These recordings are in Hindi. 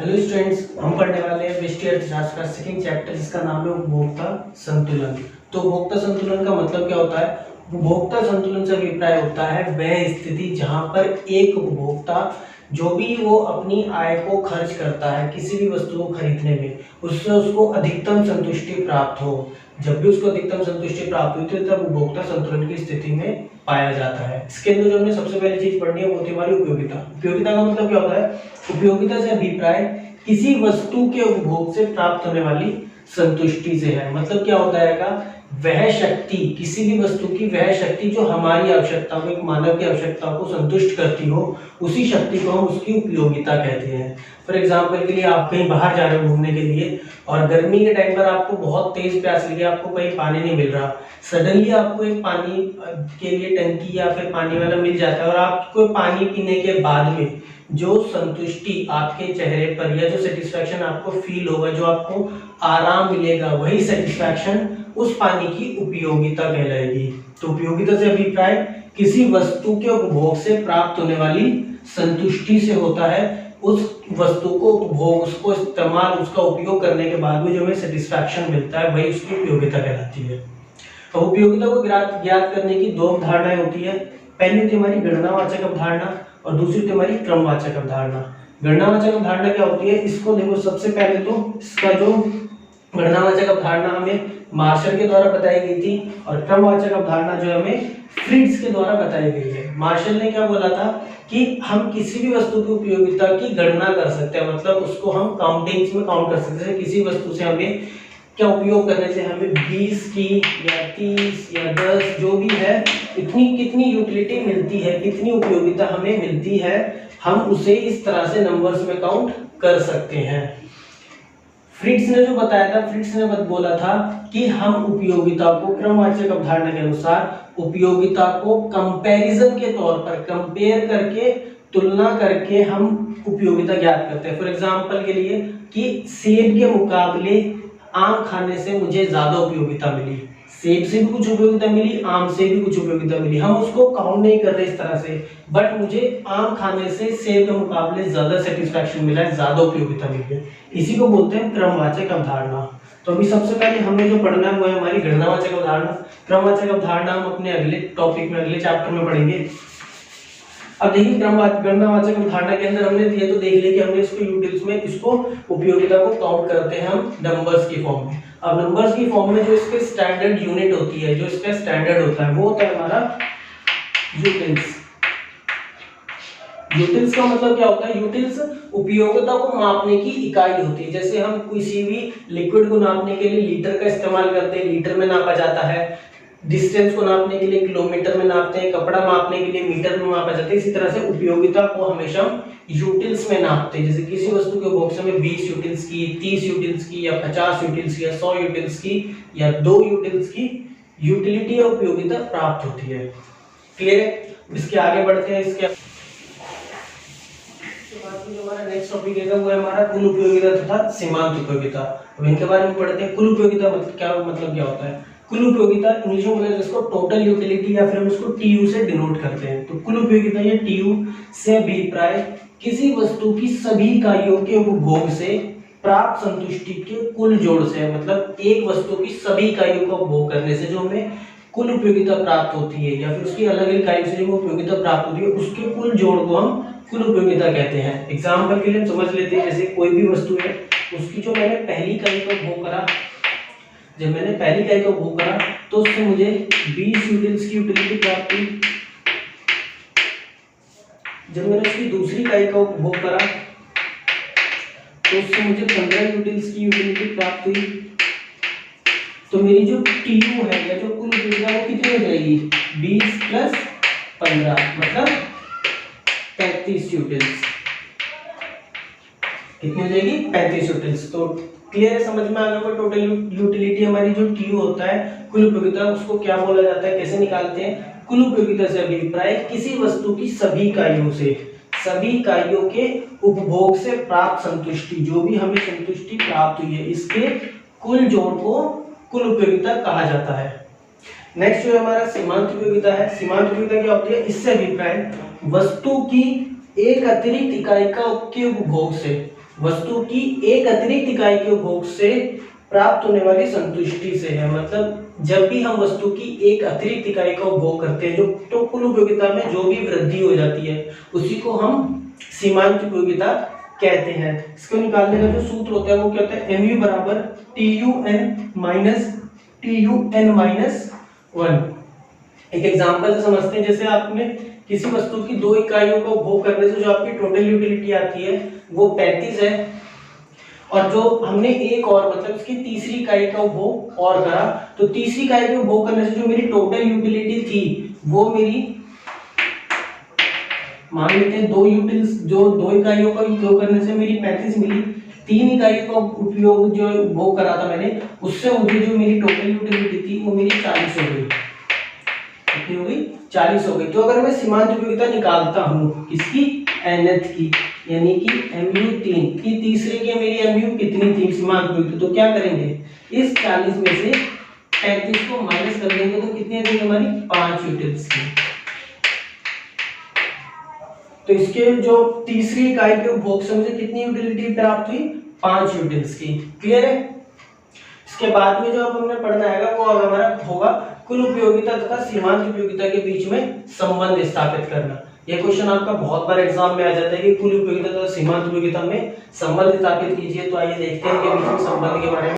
हेलो स्टूडेंट्स, हम पढ़ने वाले हैं व्यष्टि अर्थशास्त्र का सेकंड चैप्टर जिसका नाम है उपभोक्ता संतुलन। तो उपभोक्ता संतुलन का मतलब क्या होता है? उपभोक्ता संतुलन से अभिप्राय होता है वह स्थिति जहां पर एक उपभोक्ता जो भी वो अपनी आय को खर्च करता है किसी भी वस्तु को खरीदने में, उससे उसको अधिकतम संतुष्टि प्राप्त हो। जब भी उसको अधिकतम संतुष्टि प्राप्त होती है तब उपभोक्ता संतुलन की स्थिति में पाया जाता है। इसके अंदर जो हमने सबसे पहली चीज पढ़नी है वो थी हमारी उपयोगिता। उपयोगिता का मतलब क्या होता है? उपयोगिता से अभिप्राय किसी वस्तु के उपभोग से प्राप्त होने वाली संतुष्टि से है। मतलब क्या होता है? वह शक्ति, किसी भी वस्तु की वह शक्ति जो हमारी आवश्यकता को, एक मानव की आवश्यकता को संतुष्ट करती हो, उसी शक्ति को हम उसकी उपयोगिता कहते हैं। फॉर एग्जाम्पल के लिए आप कहीं बाहर जा रहे हो घूमने के लिए और गर्मी के टाइम पर आपको बहुत तेज प्यास लगी, आपको कहीं पानी नहीं मिल रहा, सडनली आपको एक पानी के लिए टंकी या फिर पानी वाला मिल जाता है और आपको पानी पीने के बाद में जो संतुष्टि आपके चेहरे पर या जो सेटिस्फैक्शन आपको फील होगा, जो आपको आराम मिलेगा, वही सेटिस्फैक्शन उस पानी की उपयोगिता कहलाएगी। तो उपयोगिता से अभिप्राय किसी वस्तु के उपभोग से प्राप्त होने वाली संतुष्टि से होता है। उस वस्तु को उपभोग, उसको इस्तेमाल, उसका उपयोग करने के बाद में जो हमें सेटिस्फैक्शन मिलता है वही उसकी उपयोगिता कहलाती है। तो उपयोगिता को ज्ञात करने की दो अवधारणाएं होती है। पहली होती है हमारी गणनावाचक अवधारणा और दूसरी होती है हमारी क्रमवाचक अवधारणा। गणनावाचक अवधारणा क्या होती है? इसको देखो, सबसे पहले तो इसका जो गणनावाचक अवधारणा हमें मार्शल के द्वारा बताई गई थी और क्रमवाचक अवधारणा जो हमें फ्रिट्ज के द्वारा बताई गई है। मार्शल ने क्या बोला था कि हम किसी भी वस्तु की उपयोगिता की गणना कर सकते हैं, मतलब उसको हम काउंटिंग्स में काउंट कर सकते हैं। किसी वस्तु से हमें क्या उपयोग करने से हमें 20 की या 30 या 10 जो भी है, इतनी कितनी यूटिलिटी मिलती है, कितनी उपयोगिता हमें मिलती है, हम उसे इस तरह से नंबर्स में काउंट कर सकते हैं। फ्रिट्ज ने जो बताया था, फ्रिट्ज ने बोला था कि हम उपयोगिता को क्रमवाचक अवधारणा के अनुसार उपयोगिता को कंपैरिजन के तौर पर, कंपेयर करके, तुलना करके हम उपयोगिता ज्ञात करते हैं। फॉर एग्जांपल के लिए कि सेब के मुकाबले आम खाने से मुझे ज्यादा उपयोगिता मिली, सेब से भी कुछ उपयोगिता मिली, आम से भी कुछ उपयोगिता मिली, हम उसको काउंट नहीं कर रहे इस तरह से, बट मुझे आम खाने से सेब के मुकाबले ज्यादा सेटिस्फैक्शन मिला है, ज्यादा उपयोगिता मिली है। इसी को बोलते हैं क्रमवाचक अवधारणा। तो अभी सबसे पहले हमें जो पढ़ना है वो है हमारी गणनावाचक अवधारणा। क्रमवाचक अवधारणा हम अपने अगले टॉपिक में, अगले चैप्टर में पढ़ेंगे। अब देखिए, गणनावाचक अवधारणा के अंदर हमने दिया तो देख लिया कि हमने इसको यूटिल्स में, इसको उपयोगिता को काउंट करते हैं हम नंबर्स की फॉर्म में। अब नंबर्स की फॉर्म में जो इसके स्टैंडर्ड यूनिट होती है, जो इसका स्टैंडर्ड होता है वो होता है हमारा यूटिल्स। यूटिल्स का मतलब क्या होता है? यूटिल्स उपयोगिता को मापने की इकाई होती है। जैसे हम किसी भी लिक्विड को नापने के लिए लीटर का इस्तेमाल करते हैं, लीटर में नापा जाता है। डिस्टेंस को नापने के लिए किलोमीटर में नापते हैं, कपड़ा मापने के लिए मीटर में मापा जाता है। इसी तरह से उपयोगिता को हमेशा यूटिल्स में नापते हैं। जैसे किसी वस्तु के उपभोग से हमें 20 यूटिल्स की, 30 यूटिल्स की या 50 यूटिल्स की या 100 यूटिल्स की या 2 यूटिल्स की यूटिलिटी या उपयोगिता प्राप्त होती है। क्लियर है? इसके आगे बढ़ते हैं। इसके बाद जो हमारा नेक्स्ट टॉपिक है वो है हमारा कुल उपयोगिता तथा सीमांत उपयोगिता। अब इनके बारे में पढ़ते हैं। कुल उपयोगिता मतलब क्या होता है? कुल उपयोगिता इंग्लिश में बोलते हैं इसको टोटल यूटिलिटी, या फिर हम इसको टीयू से डिनोट करते हैं। तो कुल उपयोगिता या टीयू से अभिप्राय किसी वस्तु की सभी इकाइयों के उपभोग से प्राप्त संतुष्टि के कुल जोड़ से है। मतलब एक वस्तु की सभी इकाइयों का उपभोग करने से जो हमें कुल उपयोगिता प्राप्त होती है, या फिर उसकी अलग अलग इकाइयों से जो उपयोगिता प्राप्त होती है, उसके कुल जोड़ को हम कुल उपयोगिता कहते हैं। एग्जाम्पल के लिए समझ लेते हैं, जैसे कोई भी वस्तु है, उसकी जो मैंने पहली इकाई का उपभोग करा, जब मैंने पहली इकाई का उपभोग करा तो उससे मुझे 20 यूटिल्स की यूटिलिटी प्राप्त हुई। जब मैंने उसकी दूसरी इकाई का उपभोग करा तो उससे मुझे 15 यूटिल्स की यूटिलिटी प्राप्त हुई। तो मेरी जो टीयू है या जो कुल उपयोगिता वो कितनी हो जाएगी? 20 प्लस 15 मतलब 35 यूटिल्स। कितनी हो जाएगी? 35 यूटिल्स। तो क्लियर है, समझ में आ गया? टोटल यूटिलिटी हमारी जो टीयू होता है, कुल उपयोगिता, उसको क्या बोला जाता है, कैसे निकालते हैं? कुल उपयोगिता से अभिप्राय किसी वस्तु की सभी इकाइयों से, सभी इकाइयों के उपभोग से प्राप्त संतुष्टि, जो भी हमें संतुष्टि प्राप्त हुई है, इसके कुल जोड़ को कुल उपयोगिता कहा जाता है। नेक्स्ट जो हमारा सीमांत उपयोगिता है। सीमांत उपयोगिता क्या होती है? इससे अभिप्राय वस्तु की एक अतिरिक्त इकाई का के उपभोग से, वस्तु की एक अतिरिक्त इकाई के उपभोग से प्राप्त होने वाली संतुष्टि से है। मतलब जब भी हम वस्तु की एक अतिरिक्त इकाई का उपभोग करते हैं जो, तो कुल उपयोगिता में जो भी वृद्धि हो जाती है उसी को हम सीमांत उपयोगिता कहते हैं। इसको निकालने का जो सूत्र होता है वो क्या होता है, mu बराबर TUN माइनस 1। एक एग्जांपल से समझते हैं, जैसे आपने किसी वस्तु की 2 इकाइयों का उपभोग करने से जो आपकी टोटल यूटिलिटी आती है वो 35 है, और जो हमने एक और मतलब इसकी तीसरी इकाई का उपभोग और करा, तो तीसरी इकाई का उपभोग करने से जो मेरी टोटल यूटिलिटी थी वो मेरी, मान लेते हैं 2 इकाइयों का उपयोग करने से मेरी 35 मिली, 3 इकाइयों का उपयोग जो उपभोग करा था मैंने, उससे मुझे जो मेरी टोटल यूटिलिटी थी वो मेरी 40 हो गई। कितनी हो गई, 40 हो गई। तो अगर मैं सीमांत उपयोगिता निकालता हूँ किसकी, nth की, यानी कि mu3 की, तीसरे की मेरी mu कितनी थी सीमांत उपयोगिता, तो क्या करेंगे, इस 40 में से 35 को माइनस कर देंगे तो कितनी देंगे हमारी 5 यूटिल्स की। तो इसके जो तीसरी इकाई के उपभोग से मुझे कितनी यूटिलिटी प्राप्त हुई, 5 यूटिल्स की। क्लियर है। इसके बाद में जो अब हमने पढ़ना है वो हमारा होगा कुल उपयोगिता तथा सीमांत उपयोगिता के बीच में संबंध स्थापित करना। ये क्वेश्चन आपका बहुत बार एग्जाम में आ जाता है कि कुल उपयोगिता तथा सीमांत उपयोगिता में संबंध स्थापित कीजिए। तो आइए देखते हैं कि बीच में संबंध के बारे में।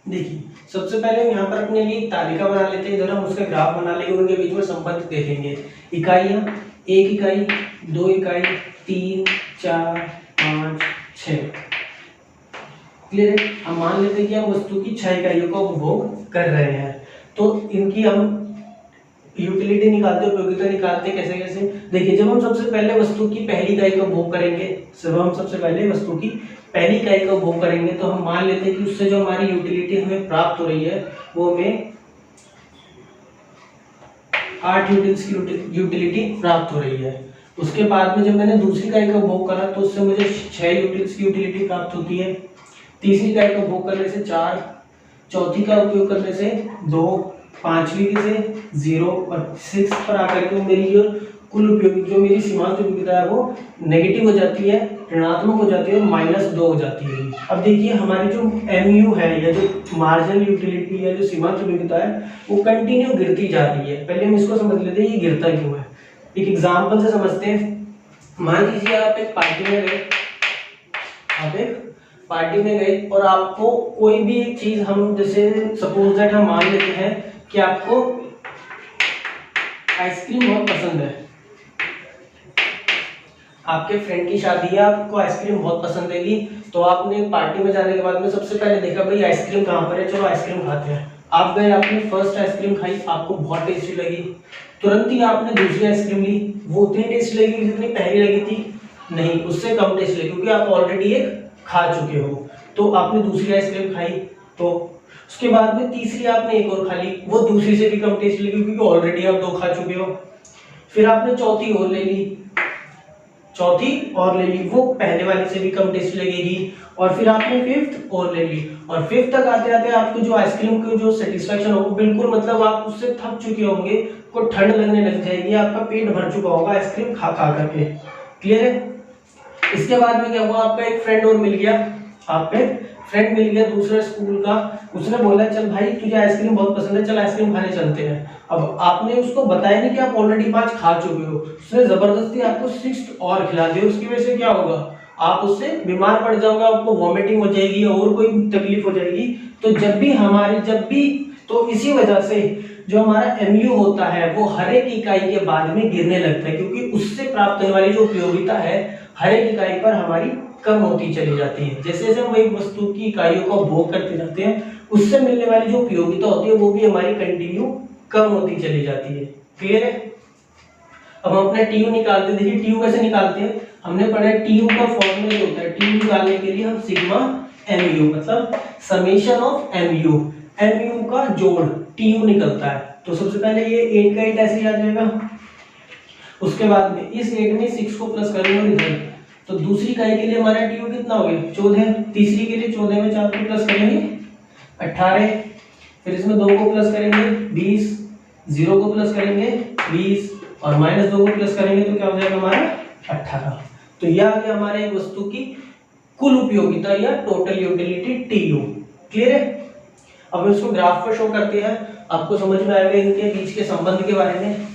देखिए, सबसे पहले हम यहाँ पर अपने लिए एक तालिका बना लेते हैं, इधर हम उसका ग्राफ बना लेंगे, उनके बीच में संबंध देखेंगे। इकाइयाँ, 1 इकाई, 2 इकाई, 3, 4, 5, 6। क्लियर है। हम मान लेते हैं कि हम वस्तु की 6 इकाइयों का उपभोग कर रहे हैं, तो इनकी हम यूटिलिटी निकालते, उपयोगिता निकालते कैसे कैसे। देखिए, जब हम सबसे पहले वस्तु की पहली इकाई का उपभोग करेंगे, सबसे पहले वस्तु की पहली इकाई का उपभोग करेंगे, तो हम मान लेते हैं कि उससे जो हमारी यूटिलिटी हमें प्राप्त हो रही है वो हमें 8 यूटिल्स की यूटिलिटी प्राप्त हो रही है। उसके बाद में जब मैंने दूसरी इकाई का उपभोग करा तो उससे मुझे 6 यूटिल्स की यूटिलिटी प्राप्त होती है। तीसरी इकाई का उपभोग करने से 4, चौथी का उपयोग करने से 2, पांचवी से 0 और 6 पर आकर के मेरी जो कुल उपयोग जो मेरी सीमांत उपयोगिता है वो नेगेटिव हो जाती है, ऋणात्मक हो जाती है और -2 हो जाती है। अब देखिए, हमारी जो mu है या जो मार्जिनल यूटिलिटी है, जो सीमांत उपयोगिता है, वो कंटिन्यू गिरती जा रही है। पहले हम इसको समझ लेते हैं ये गिरता क्यों है। एक एग्जांपल से समझते हैं। मान लीजिए आप एक पार्टी में गए और आपको कोई भी एक चीज, हम जैसे सपोज दैट हम मान लेते हैं कि आपको आइसक्रीम बहुत पसंद है, आपके फ्रेंड की शादी है, आपको आइसक्रीम बहुत पसंद है, तो आपने पार्टी में जाने के बाद में सबसे पहले देखा भाई आइसक्रीम कहाँ पर है, चलो आइसक्रीम खाते हैं। आप गए, आपने फर्स्ट आइसक्रीम खाई, आपको बहुत टेस्टी लगी, तुरंत ही आपने दूसरी आइसक्रीम ली, वो उतनी टेस्टी लगी जितनी पहली लगी थी? नहीं, उससे कम टेस्टी लगी, क्योंकि आप ऑलरेडी एक खा चुके हो। तो आपने दूसरी आइसक्रीम खाई, तो उसके बाद में तीसरी आपने एक और खा ली, वो दूसरी से भी कम टेस्टी लगी, क्योंकि ऑलरेडी आप 2 खा चुके हो। फिर आपने चौथी और ले ली, वो पहले वाले से भी कम टेस्टी लगेगी। और फिर आपने 5th और ले ली, और 5th तक आते आते आपको जो आइसक्रीम की जो सेटिस्फेक्शन होगा, बिल्कुल मतलब आप उससे थक चुके होंगे, को ठंड लगने लग जाएगी, आपका पेट भर चुका होगा आइसक्रीम खा खा करके। क्लियर है। इसके बाद में क्या हुआ, आपका एक फ्रेंड और मिल गया, दूसरे स्कूल का, उसने बोला चल भाई तुझे आइसक्रीम बहुत पसंद है, चल आइसक्रीम खाने चलते हैं। अब आपने उसको बताया नहीं कि आप ऑलरेडी 5 खा चुके हो, उसने जबरदस्ती आपको 6th और खिला दिया। उसकी वजह से क्या होगा, आप उससे बीमार पड़ जाओगे, आपको वॉमिटिंग हो जाएगी और कोई तकलीफ हो जाएगी। तो जब भी तो इसी वजह से जो हमारा MU होता है वो हर एक इकाई के बाद में गिरने लगता है, क्योंकि उससे प्राप्त होने वाली जो उपयोगिता है हर एक इकाई पर हमारी कम होती चली जाती है। जैसे जैसे हम एक वस्तु की इकाइयों का उपभोग करते जाते हैं उससे मिलने वाली जो उपयोगिता होती है वो भी हमारी कंटिन्यू कम होती चली जाती है। क्लियर है? अब हम अपना TU निकालते हैं। देखिए TU कैसे निकालते हैं, हमने पढ़ा है TU का फॉर्मूला जो होता है, TU निकालने के लिए हम सिग्मा MU मतलब समेशन ऑफ MU का जोड़ TU निकलता है। तो सबसे पहले ये 8 का 8 ऐसे ही आ जाएगा, उसके बाद में इस 8 में 6 को प्लस करेंगे इधर, तो दूसरी इकाई के लिए हमारा TU कितना हो गया 14, तीसरी के लिए 14 में 4 को प्लस करेंगे 18, फिर इसमें 2 को प्लस करेंगे 20, 0 को प्लस करेंगे 20 और -2 को प्लस करेंगे तो क्या हो जाएगा हमारा 18। तो यह आ गया हमारे एक वस्तु की कुल उपयोगिता या टोटल यूटिलिटी TU। क्लियर है? अब इसको ग्राफ पर शो करते हैं, आपको समझ में आएगा इनके बीच के संबंध के बारे में।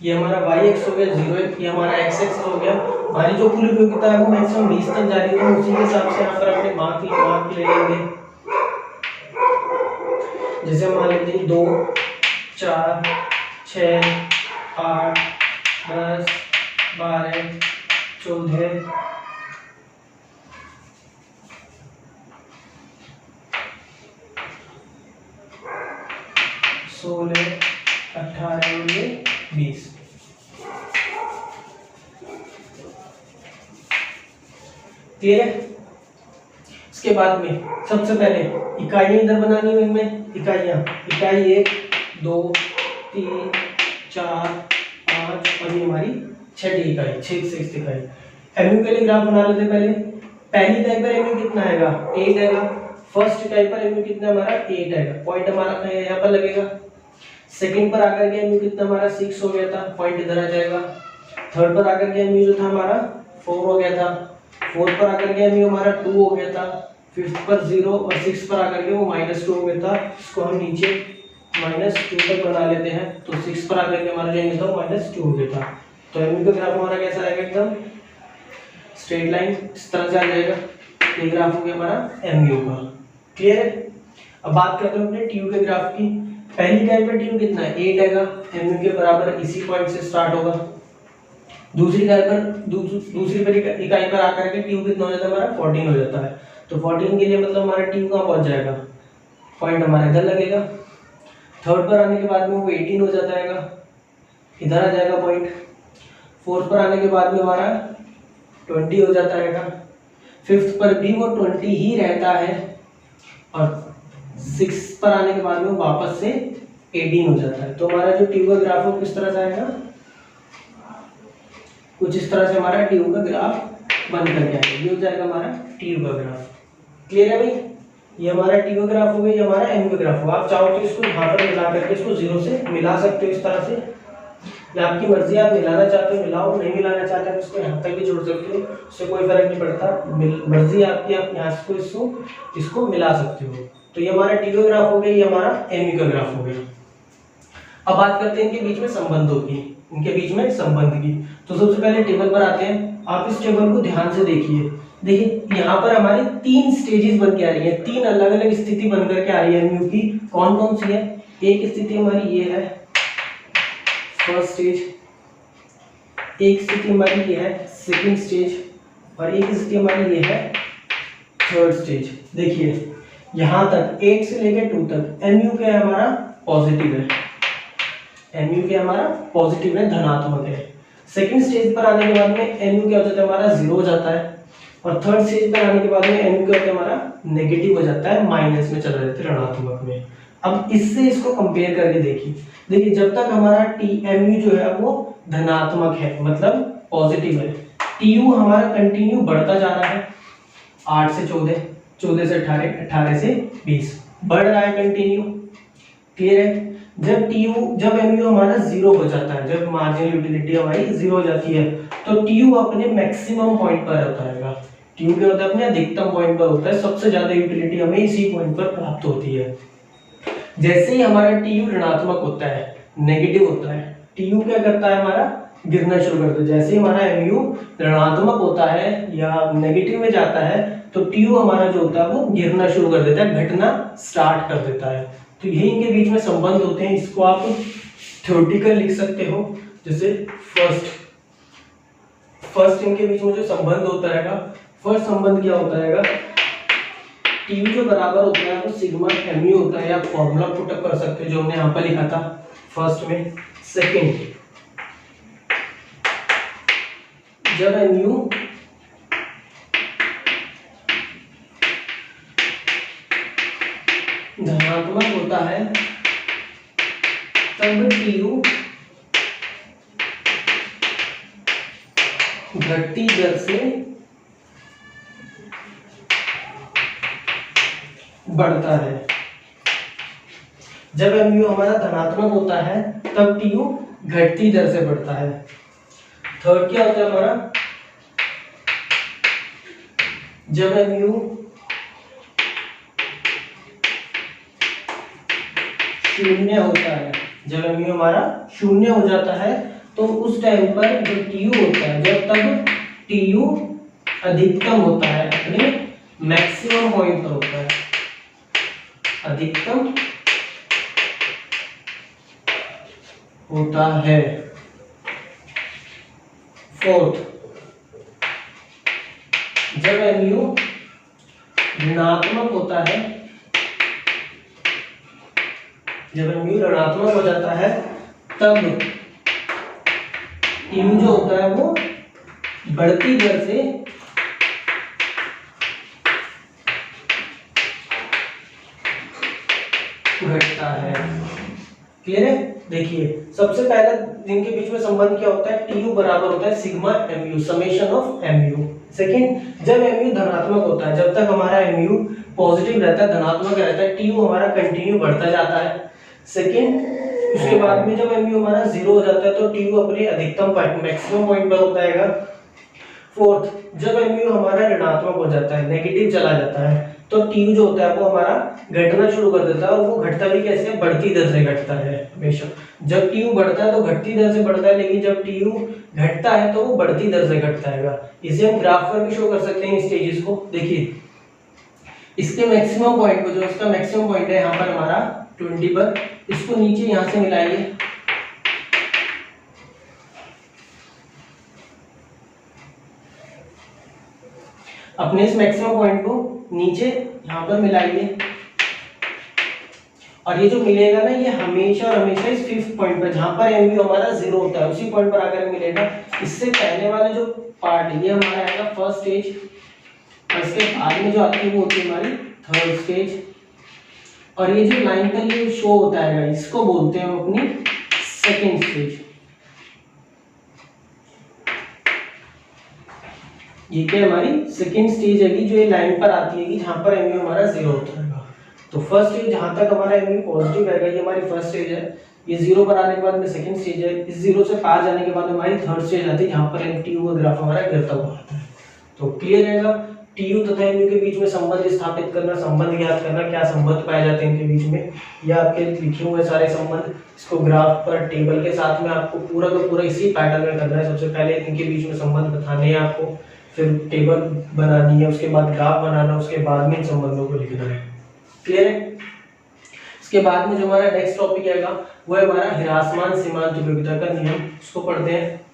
ये हमारा y एक्स हो गया 0, ये हमारा x एक्स हो गया। हमारी जो कुल उपयोगिता है वो मैक्सिमम 20 तक जा रही है, तो उसी के हिसाब से यहाँ पर अपने मार्क ले लेंगे। जैसे हम मान लेते हैं 2, 4, 6, 8, 10, 12, 14, 16, 18 और ये 20। क्लियर है? इसके बाद में सबसे पहले इकाइयां इधर बनानी है, इनमें इकाई 1, 2, 3, 4, 5 और ये हमारी छठी इकाई 6 इकाई। MU के लिए ग्राफ बना लेते हैं। पहली इकाई पर MU कितना आएगा 8 आएगा, फर्स्ट इकाई पर MU कितना हमारा 8 आएगा, पॉइंट हमारा यहाँ पर लगेगा। सेकंड पर आकर के MU कितना हमारा 6 हो गया था, पॉइंट इधर आ जाएगा। थर्ड पर आकर के MU जो था हमारा 4 हो गया था, फोर्थ पर आकर के MU हमारा 2 हो गया था, फिफ्थ पर 0 और सिक्स पर आकर के वो -2 हो गया था। इसको हम नीचे -2 तक बना लेते हैं, तो 6 पर आकर के हमारा जो MU था -2 हो गया था। तो MU का ग्राफ हमारा कैसा आएगा, एकदम स्ट्रेट लाइन इस तरह से आ जाएगा। ये ग्राफ हो गया हमारा MU का। क्लियर है? अब बात करते हैं अपने TU के ग्राफ की। पहली इकाई पर TU कितना है 8 आएगा, MU के बराबर इसी पॉइंट से स्टार्ट होगा। दूसरी इकाई पर आकर के TU कितना हो जाता है हमारा 14 हो जाता है। तो 14 के लिए मतलब हमारा TU कहाँ पहुंच जाएगा, पॉइंट हमारा इधर लगेगा। थर्ड पर आने के बाद में वो 18 हो जाता है, इधर आ जाएगा पॉइंट। फोर्थ पर आने के बाद में हमारा 20 हो जाता है। फिफ्थ पर भी वो 20 ही रहता है और 6 पर आने के बाद में वापस से 18 हो जाता है। तो हमारा जो TU का ग्राफ है किस तरह से आएगा, कुछ इस तरह से हमारा TU का ग्राफ बन करके आएगा। ये हो जाएगा हमारा TU का ग्राफ। क्लियर है भाई? ये हमारा TU का ग्राफ हो गया, ये हमारा MU का ग्राफ होगा। आप चाहो तो इसको यहाँ पर मिला करके इसको 0 से मिला सकते हो इस तरह से, या आपकी मर्जी, आप मिलाना चाहते हो मिलाओ, नहीं मिलाना चाहते हो इसको यहाँ तक भी जोड़ सकते हो, उससे कोई फर्क नहीं पड़ता, मर्जी आपकी, आप यहाँ से इसको मिला सकते हो। तो ये हमारा TU ग्राफ हो गया, ये हमारा MU का ग्राफ हो गया। अब बात करते हैं इनके बीच में संबंधों की, इनके बीच में संबंध की। तो सबसे पहले टेबल पर आते हैं। आप इस टेबल को ध्यान से देखिए। देखिए यहाँ पर हमारी 3 स्टेजेस बन के आ रही है, 3 अलग अलग स्थिति बन करके आ रही है MU की। कौन कौन सी है? एक स्थिति हमारी ये है फर्स्ट स्टेज, एक स्थिति हमारी ये है सेकंड स्टेज और एक स्थिति हमारी ये है थर्ड स्टेज। देखिए यहाँ तक 8 से लेकर 2 तक MU क्या है हमारा पॉजिटिव है, MU क्या हमारा पॉजिटिव है, धनात्मक है। सेकंड स्टेज पर आने के बाद में MU क्या हो जाता है हमारा 0 हो जाता है और थर्ड स्टेज पर आने के बाद में MU क्या होता है हमारा नेगेटिव हो जाता है, माइनस में चला जाता है, ऋणात्मक में। अब इससे इसको कंपेयर करके देखिए जब तक हमारा MU जो है वो धनात्मक है मतलब पॉजिटिव है, TU हमारा कंटिन्यू बढ़ता जा रहा है, 8 से 14, 14 से 18, 18 से 20 बढ़ रहा है कंटिन्यू। क्लियर है? जब MU हमारा 0 हो जाता है, जब मार्जिनल यूटिलिटी हमारी 0 हो जाती है, तो TU अपने मैक्सिमम पॉइंट पर होता है। TU क्या होता है, अपने अधिकतम पॉइंट पर होता है, सबसे ज्यादा यूटिलिटी हमें इसी पॉइंट पर प्राप्त होती है। जैसे ही हमारा TU ऋणात्मक होता है, नेगेटिव होता है, TU क्या करता है, हमारा गिरना शुरू करता है। जैसे ही हमारा MU ऋणात्मक होता है या नेगेटिव में जाता है तो TU हमारा जो होता है वो गिरना शुरू कर देता है, घटना स्टार्ट कर देता है। तो यही इनके बीच में संबंध होते हैं। इसको आप थ्योरेटिकल लिख सकते हो, जैसे फर्स्ट इनके बीच में जो संबंध होता है, फर्स्ट संबंध क्या होता है, TU जो बराबर होता है वो सिग्मा MU होता है। आप फॉर्मूला पुट अप कर सकते हो जो हमने यहाँ पर लिखा था फर्स्ट में। सेकंड, जब MU धनात्मक होता है तब TU घटती दर से बढ़ता है। जब MU हमारा धनात्मक होता है तब TU घटती दर से बढ़ता है। थर्ड क्या होता है हमारा, जब MU शून्य होता है, जब MU हमारा शून्य हो जाता है तो उस टाइम पर जो TU होता है, जब तक TU अधिकतम होता है, अपने मैक्सिमम पॉइंट पर होता है, अधिकतम होता है। फोर्थ, जब MU ऋणात्मक होता है, जब MU ऋणात्मक हो जाता है तब TU जो होता है वो बढ़ती दर से घटता है। क्लियर है? देखिए सबसे पहले इनके बीच में संबंध क्या होता है, TU बराबर होता है sigma MU, summation of MU। Second, जब MU धनात्मक होता है, जब तक हमारा MU पॉजिटिव रहता है, धनात्मक रहता है, TU हमारा कंटिन्यू बढ़ता जाता है। सेकंड, उसके बाद में जब MU हमारा 0 हो जाता है तो TU अपने अधिकतम पॉइंट, मैक्सिमम पॉइंट पर होता है। फोर्थ, जब MU हमारा ऋणात्मक हो जाता है, नेगेटिव चला जाता है, तो TU जो होता है वो हमारा घटना शुरू कर देता है। और वो घटता भी कैसे, बढ़ती दर से घटता है हमेशा। जब TU बढ़ता है तो घटती दर से बढ़ता है, लेकिन जब TU घटता है तो वो बढ़ती दर से घटता है। इसे हम ग्राफ पर भी शो कर सकते हैं स्टेजेस को। देखिए इसके मैक्सिमम पॉइंट को, जो इसका मैक्सिमम पॉइंट है यहाँ पर हमारा 20 पर, इसको नीचे यहाँ से मिलाइए, अपने इस मैक्सिमम पॉइंट को नीचे यहाँ पर मिलाइए, और ये जो मिलेगा ना ये हमेशा और हमेशा इस फिफ्थ पॉइंट पर, जहां पर MU हमारा 0 होता है, उसी पॉइंट पर आकर मिलेगा। इससे पहले वाला जो पार्ट ये हमारा आएगा फर्स्ट स्टेज, और इसके बाद में जो आती है वो होती है हमारी थर्ड स्टेज। और ये जो लाइन का ये शो होता है इसको बोलते हैं हम अपनी सेकेंड स्टेज। ये क्या हमारी सेकेंड स्टेज है जो ये लाइन पर आती है, जहां पर MU हमारा 0 होता है। तो फर्स्ट स्टेज जहां तक हमारा MU पॉजिटिव रहेगा, ये हमारी फर्स्ट स्टेज है। ये 0 पर आने के बाद में सेकंड स्टेज है। इस 0 से पार जाने के बाद हमारी थर्ड स्टेज आती है, जहां पर TU का ग्राफ हमारा गिरता हुआ आता है। तो क्लियर रहेगा, TU तथा MU के बीच में संबंध स्थापित करना, संबंध ज्ञात करना, क्या संबंध पाए जाते हैं इनके बीच में, ये आपके लिखे हुए सारे संबंध, इसको ग्राफ पर टेबल के साथ में आपको पूरा का पूरा इसी पैटर्न में करना है। सबसे पहले इनके बीच में संबंध बताने हैं आपको, फिर टेबल बनानी है, उसके बाद ग्राफ बनाना, उसके बाद में इन संबंधों को लिखना है। क्लियर है? इसके बाद में जो हमारा नेक्स्ट टॉपिक आएगा वो है हमारा ह्रासमान सीमांत उपयोगिता का नियम। इसको पढ़ते हैं।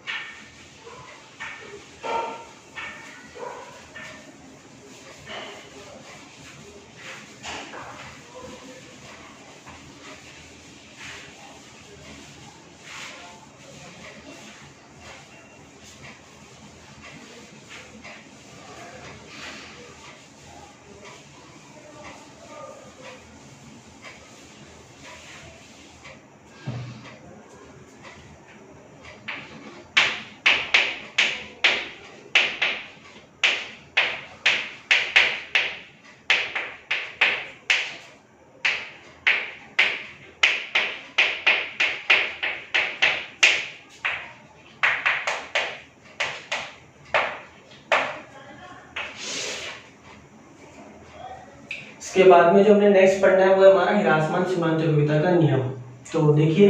इसके बाद में जो हमने नेक्स्ट पढ़ना है वो है हमारा ह्रासमान सीमांत उपयोगिता का नियम। तो देखिए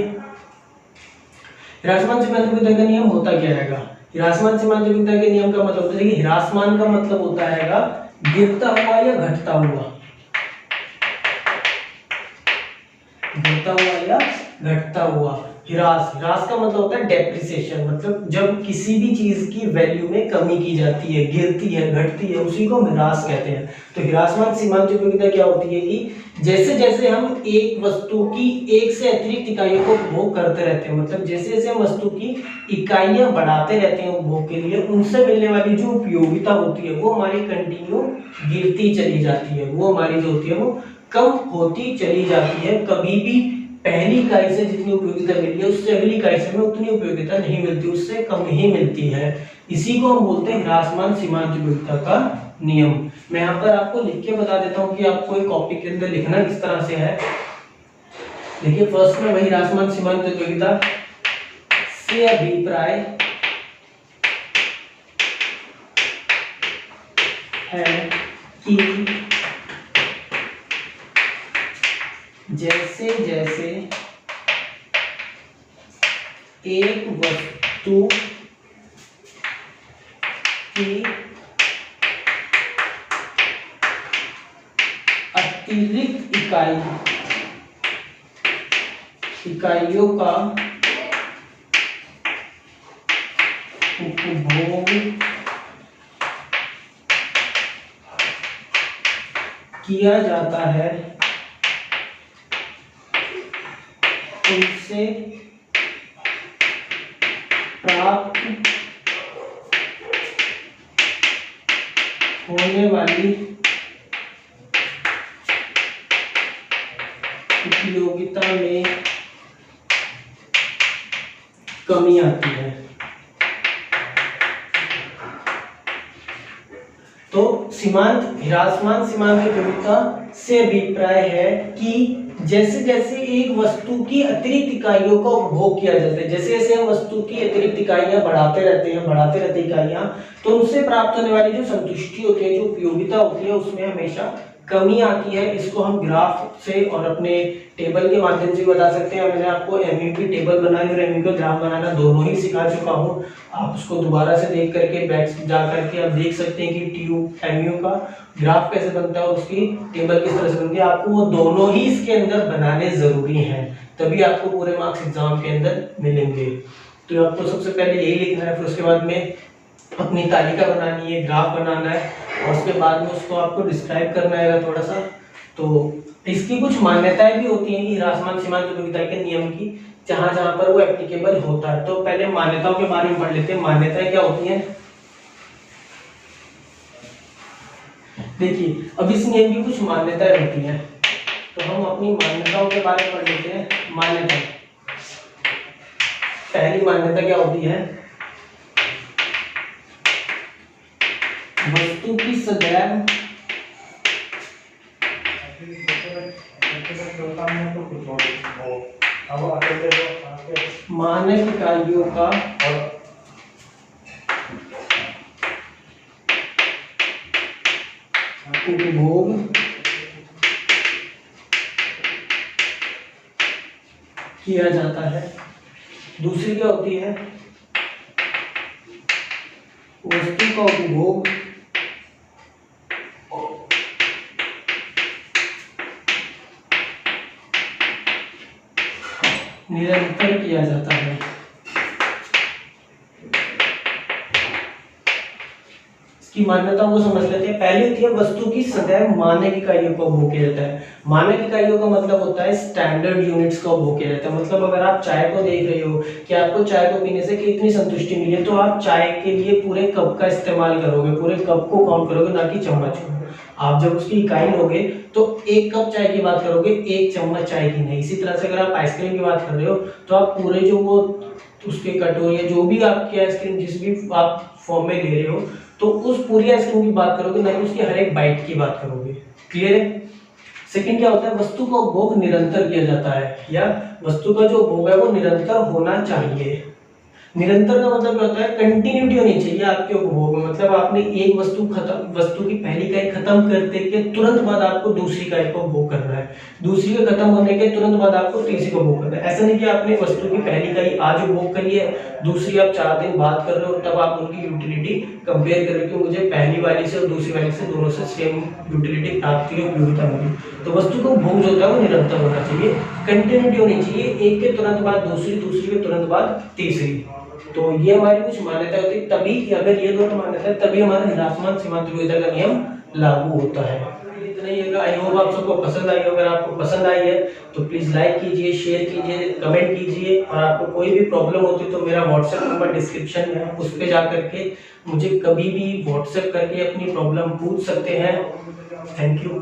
ह्रासमान सीमांत उपयोगिता का नियम होता क्या है? ह्रासमान सीमांत उपयोगिता के नियम का मतलब होता है कि ह्रासमान का मतलब होता है गिरता हुआ या घटता हुआ, गिरता हुआ या घटता हुआ। ह्रास का मतलब होता है डेप्रिसिएशन, मतलब जब किसी भी चीज की वैल्यू में कमी की जाती है, गिरती है, घटती है, उसी को हम ह्रास कहते हैं। तो ह्रासमान सीमांत उपयोगिता क्या होती है कि जैसे जैसे हम एक वस्तु की एक से अतिरिक्त इकाइयों को उपभोग करते रहते हैं, मतलब जैसे जैसे हम वस्तु की इकाइयां बढ़ाते रहते हैं उपभोग के लिए, उनसे मिलने वाली जो उपयोगिता होती है वो हमारी कंटिन्यू गिरती चली जाती है, वो हमारी जो होती है वो कम होती चली जाती है। कभी भी पहली इकाई से जितनी उपयोगिता मिली है उससे अगली इकाई से हमें उतनी उपयोगिता नहीं मिलती, उससे कम ही मिलती है। इसी को हम बोलते हैं ह्रासमान सीमांत उपयोगिता का नियम। मैं यहाँ पर आपको लिख के बता देता हूँ कि आपको एक कॉपी के अंदर लिखना किस तरह से है। देखिए फर्स्ट में वही ह्रासमान सीमांत उपयोगिता से अभिप्राय है कि जैसे जैसे एक वस्तु की अतिरिक्त इकाइयों का उपभोग किया जाता है, उनसे प्राप्त होने वाली उपयोगिता में कमी आती है। तो ह्रासमान सीमांत उपयोगिता से अभिप्राय है कि जैसे जैसे एक वस्तु की अतिरिक्त इकाइयों का उपभोग किया जाता है, जैसे जैसे हम वस्तु की अतिरिक्त इकाइयां बढ़ाते रहते इकाइयां, तो उनसे प्राप्त होने वाली जो संतुष्टि होती है, जो उपयोगिता होती है, उसमें हमेशा कमी आती है। इसको हम ग्राफ से और अपने टेबल के माध्यम से बता सकते हैं। मैंने आपको एमयू की टेबल बनाई और एमयू का ग्राफ बनाना दोनों ही सिखा चुका हूं। आप उसको दोबारा से देख करके बैक जा करके आप देख सकते हैं कि ट्यूब एमयू का ग्राफ कैसे बनता है और उसकी टेबल किस तरह से बनती है। आपको वो दोनों ही इसके अंदर बनाने जरूरी हैं, तभी आपको पूरे मार्क्स एग्जाम के अंदर मिलेंगे। तो आपको सबसे पहले यही लिखना है, फिर उसके बाद में अपनी तालिका बनानी है, ग्राफ बनाना है और उसके बाद में उसको आपको डिस्क्राइब करना है थोड़ा सा। तो इसकी कुछ मान्यताएं भी होती हैं कि ह्रासमान सीमांत उपयोगिता के नियम की, जहां जहां पर वो एप्लीकेबल होता है। तो पहले मान्यताओं के बारे में पढ़ लेते हैं। मान्यताएं क्या होती हैं? देखिए अब इस नियम की कुछ मान्यताएं होती हैं, तो हम अपनी मान्यताओं के बारे में पढ़ लेते हैं। मान्यता, पहली मान्यता क्या होती है? वस्तु की सदैव मानक इकाइयों का उपभोग किया जाता है। दूसरी क्या होती है? वस्तु का उपभोग निरंतर किया जाता है। इसकी मान्यताओं को समझ लेते हैं। पहली होती है वस्तु की सदैव मानक इकाइयों का उपभोग किया जाता है। मानक इकाइयों का मतलब होता है स्टैंडर्ड यूनिट्स का उपभोग किया जाता है। मतलब अगर आप चाय को देख रहे हो कि आपको चाय को पीने से कितनी संतुष्टि मिली है, तो आप चाय के लिए पूरे कप का इस्तेमाल करोगे, पूरे कप को काउंट करोगे, ना कि चम्मच को। आप जब उसकी इकाई लोगे तो एक कप चाय की बात करोगे, एक चम्मच चाय की नहीं। इसी तरह से अगर आप आइसक्रीम की बात कर रहे हो तो आप पूरे जो वो उसके कटोरी जो भी आपकी आइसक्रीम जिस भी आप फॉर्म में ले रहे हो, तो उस पूरी आइसक्रीम की बात करोगे, ना कि उसकी हर एक बाइट की बात करोगे। क्लियर है? सेकंड क्या होता है? वस्तु का उपभोग निरंतर किया जाता है, या वस्तु का जो उपभोग है वो निरंतर होना चाहिए। निरंतर का मतलब क्या होता है, कंटिन्यूटी होनी चाहिए आपके उपभोग में। मतलब आपने एक वस्तु की पहली इकाई खत्म करते के तुरंत बाद आपको दूसरी इकाई को उपभोग करना है, दूसरी का खत्म होने के तुरंत बाद आपको तीसरी को उपभोग करना है। ऐसा नहीं कि आपने वस्तु की पहली इकाई आज उपभोग करी है, दूसरी आप 4 दिन बाद कर रहे हो, तब आप उनकी यूटिलिटी कंपेयर कर रहे हो कि मुझे पहली वाली से और दूसरी वाली से दोनों से सेम यूटिलिटी प्राप्त हुई, उपयोगिता मिली। तो वस्तु का उपभोग जो होता है वो निरंतर होना चाहिए, कंटिन्यूटी होनी चाहिए, एक के तुरंत बाद दूसरी, दूसरी के तुरंत बाद तीसरी। तो ये हमारी कुछ मान्यता होती है, तभी अगर ये दोनों मान्यता है तभी हमारा निरासमान सीमांत उपयोगिता का नियम लागू होता है। इतना ही है, आई होप आप सबको पसंद आई हो। अगर आपको पसंद आई है तो प्लीज लाइक कीजिए, शेयर कीजिए, कमेंट कीजिए, और आपको कोई भी प्रॉब्लम होती है तो मेरा व्हाट्सएप नंबर डिस्क्रिप्शन में है, उस पर जा करके मुझे कभी भी व्हाट्सएप करके अपनी प्रॉब्लम पूछ सकते हैं। Thank you.